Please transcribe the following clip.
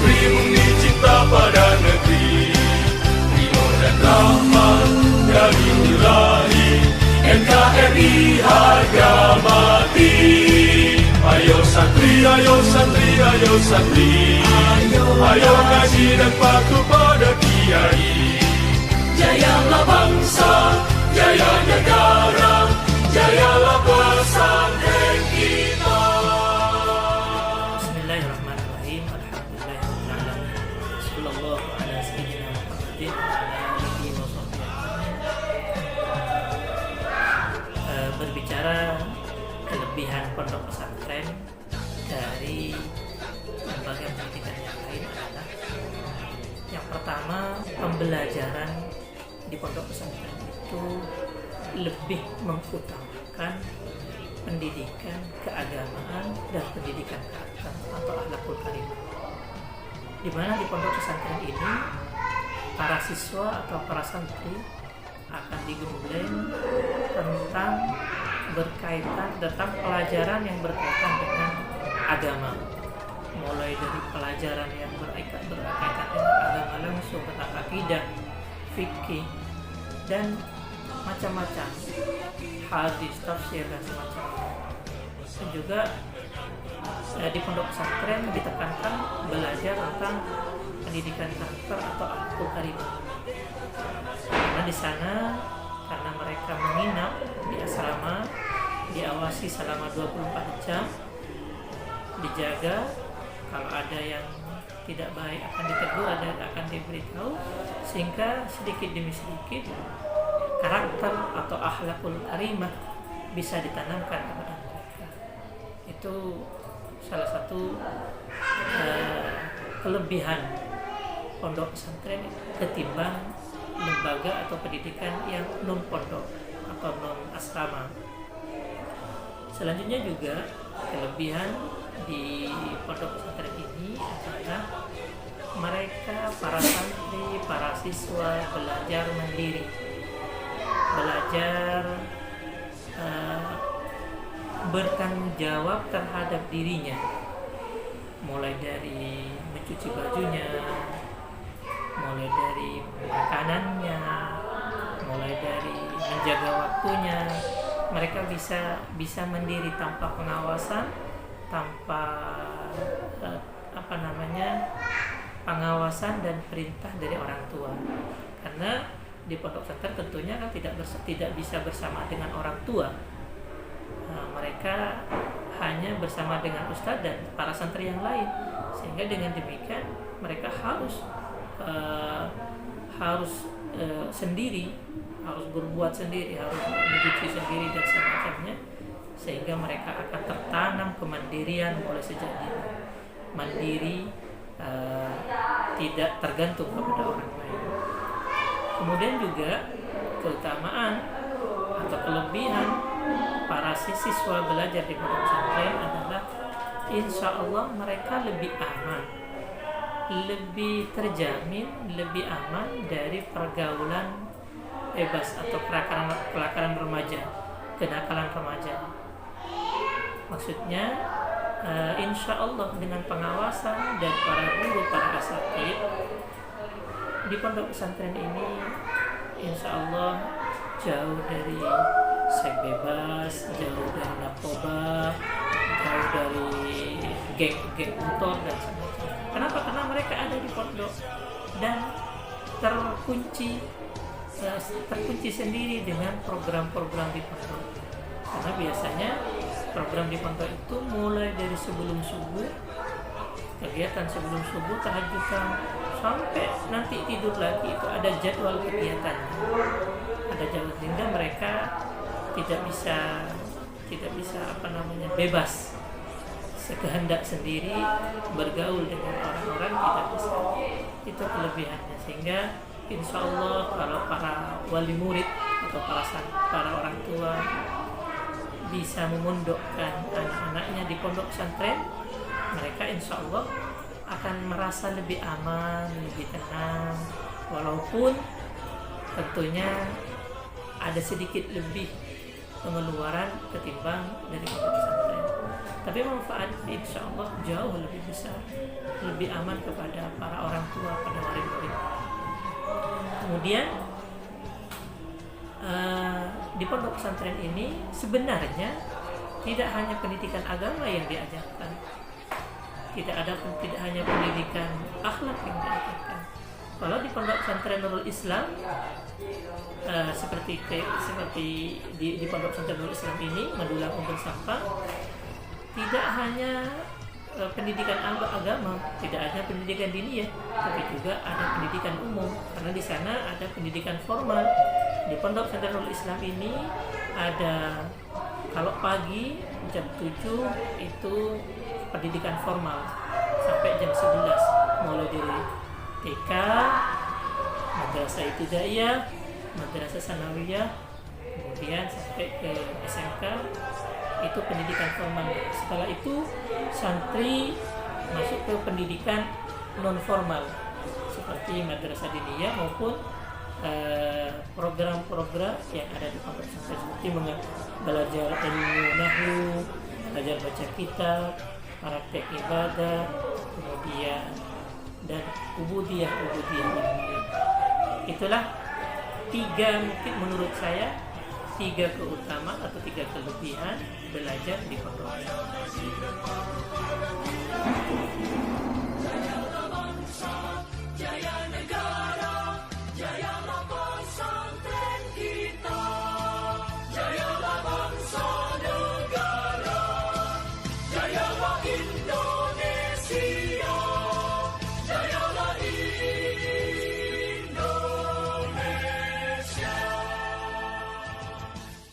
santri murni cinta pada negeri, ridho dan rahmat dari Ilahi, NKRI harga mati. Ayo santri, ayo santri, ayo santri, ayo ngaji dan patuh pada kiai. Jayalah bangsa, jaya negara, jayalah pesantren kita. Bismillahirrahmanirrahim. Alhamdulillahirrahmanirrahim. Sallallahu ala sayyidina Muhammadin wa ala alihi wa sahbihi. Berbicara kelebihan pondok pesantren dari lembaga pendidikan yang lain adalah yang pertama, pembelajaran di pondok pesantren itu lebih mengutamakan pendidikan keagamaan dan pendidikan karakter atau akhlakul karimah. Di mana di pondok pesantren ini para siswa atau para santri akan digembleng tentang pelajaran yang berkaitan dengan agama, mulai dari pelajaran yang berkaitan dengan agama langsung tentang akidah, fikih, dan macam-macam hadis, tafsir dan semacamnya. Dan juga di pondok pesantren ditekankan belajar tentang pendidikan karakter atau akhlakul karimah. Karena di sana, karena mereka menginap di asrama, diawasi selama 24 jam, dijaga, kalau ada yang tidak baik akan ditegur, akan diberitahu, sehingga sedikit demi sedikit karakter atau akhlakul karimah bisa ditanamkan kepada mereka. Itu salah satu kelebihan pondok pesantren ketimbang lembaga atau pendidikan yang non pondok atau non asrama. Selanjutnya juga kelebihan di pondok pesantren ini adalah mereka, para santri, para siswa belajar mandiri, belajar bertanggung jawab terhadap dirinya, mulai dari mencuci bajunya, mulai dari makanannya, mulai dari menjaga waktunya. Mereka bisa mandiri tanpa pengawasan, tanpa pengawasan dan perintah dari orang tua. Karena di pondok pesantren tentunya kan tidak bisa bersama dengan orang tua. Mereka hanya bersama dengan ustadz dan para santri yang lain, sehingga dengan demikian mereka harus sendiri, harus berbuat sendiri, harus mencuci sendiri dan semacamnya, sehingga mereka akan tertanam kemandirian mulai sejak dini. Mandiri, tidak tergantung kepada orang lain. Kemudian juga keutamaan atau kelebihan para siswa belajar di pondok pesantren adalah insya Allah mereka lebih aman, lebih terjamin, lebih aman dari pergaulan bebas atau kenakalan remaja. Maksudnya insya Allah dengan pengawasan dari para guru, para asatidz di pondok pesantren ini, insya Allah jauh dari seks bebas, jauh dari narkoba, jauh dari geng motor dan sebagainya. Kenapa? Karena mereka ada di pondok dan terkunci sendiri dengan program-program di pondok. Karena biasanya program di pondok itu mulai dari sebelum subuh, kegiatan sebelum subuh, tahajudan, sampai nanti tidur lagi itu ada jadwal kegiatan. Ada jadwal, sehingga mereka tidak bisa bebas sekehendak sendiri bergaul dengan orang-orang, tidak bisa. Itu kelebihannya, sehingga insya Allah kalau para wali murid atau para orang tua bisa memondokkan anak-anaknya di pondok pesantren, mereka insya Allah akan merasa lebih aman, lebih tenang, walaupun tentunya ada sedikit lebih pengeluaran ketimbang dari pondok pesantren. tapi manfaat insya Allah jauh lebih besar, lebih aman kepada para orang tua, pada murid-murid. Kemudian di pondok pesantren ini sebenarnya tidak hanya pendidikan agama yang diajarkan, tidak hanya pendidikan akhlak yang diajarkan. Kalau di pondok pesantren Nurul Islam seperti di pondok pesantren Nurul Islam ini Madulang Umbul Sampang, tidak hanya pendidikan agama, tidak hanya pendidikan diniyah, tapi juga ada pendidikan umum, karena di sana ada pendidikan formal. Di pondok pesantren Nurul Islam ini ada, kalau pagi jam 7 itu pendidikan formal sampai jam 11, mulai dari TK, madrasah ibtidaiyah, madrasah sanawiyah, kemudian sampai ke SMK, itu pendidikan formal. Setelah itu santri masuk ke pendidikan non formal seperti madrasah diniyah maupun program-program yang ada di pondok pesantren, seperti belajar ilmu nahwu, belajar baca kitab, praktek ibadah, kemudian dan ubudiyah. Itulah 3, mungkin menurut saya 3 keutamaan atau 3 kelebihan belajar di pondok.